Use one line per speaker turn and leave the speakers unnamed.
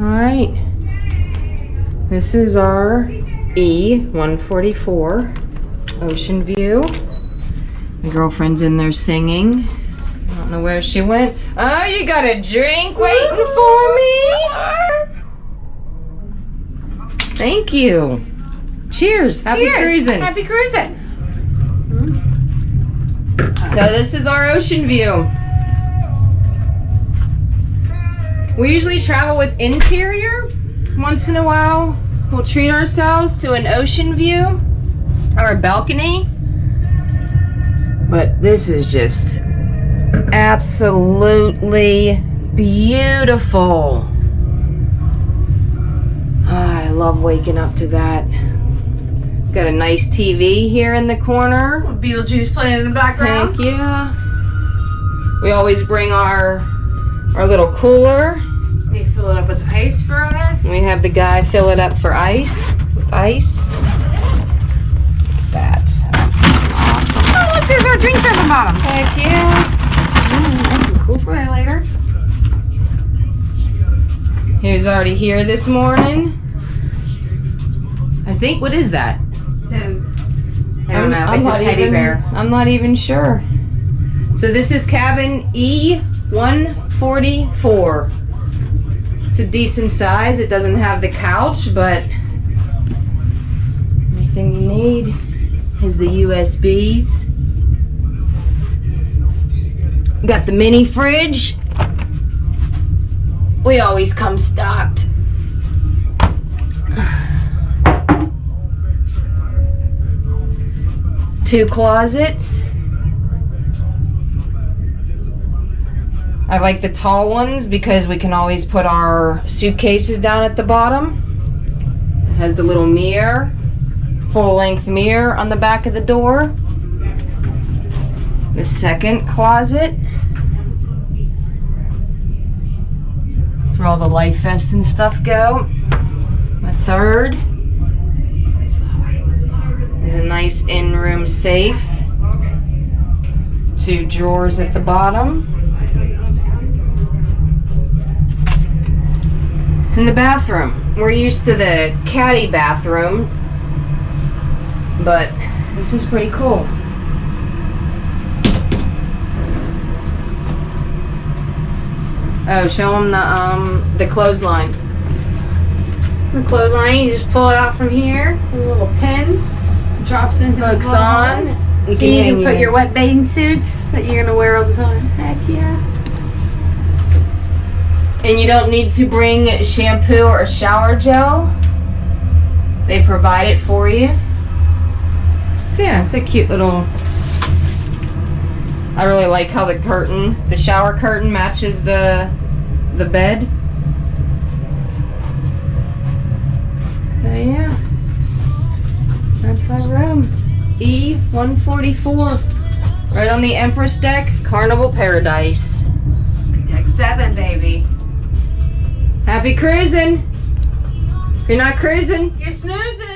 Alright. This is our E144 ocean view. My girlfriend's in there singing. I don't know where she went. Oh, you got a drink waiting for me? Thank you. Cheers. Happy cruising.
Happy cruising.
So this is our ocean view. We usually travel with interior. Once in a while, we'll treat ourselves to an ocean view or a balcony. But this is just absolutely beautiful. I love waking up to that. Got a nice TV here in the corner.
Beetlejuice playing in the background.
Heck yeah. We always bring our little cooler.
They fill it up with ice for us.
We have the guy fill it up for ice. With ice. That's awesome.
Oh, look, there's our drinks at the bottom.
Heck yeah.
That's some cool for you later.
He was already here this morning. I think, what is that?
I don't know. It's a teddy bear.
I'm not even sure. So this is cabin E144. It's a decent size. It doesn't have the couch, but anything you need is the USBs. Got the mini fridge. We always come stocked. Two closets. I like the tall ones because we can always put our suitcases down at the bottom. It has the little mirror, full-length mirror on the back of the door. The second closet. That's where all the life vests and stuff go. The third is a nice in-room safe. Two drawers at the bottom. In the bathroom, we're used to the caddy bathroom, but this is pretty cool. Oh, show them the clothesline.
The clothesline, you just pull it out from here. A little pin drops into the
Hooks on.
So you can put your wet bathing suits that you're gonna wear all the time. Heck yeah.
And you don't need to bring shampoo or shower gel. They provide it for you. So yeah, it's a cute little... I really like how the shower curtain matches the bed. So yeah, that's our room. E144. Right on the Empress deck, Carnival Paradise.
Deck 7, baby.
Happy cruising! If you're not cruising,
You're snoozing.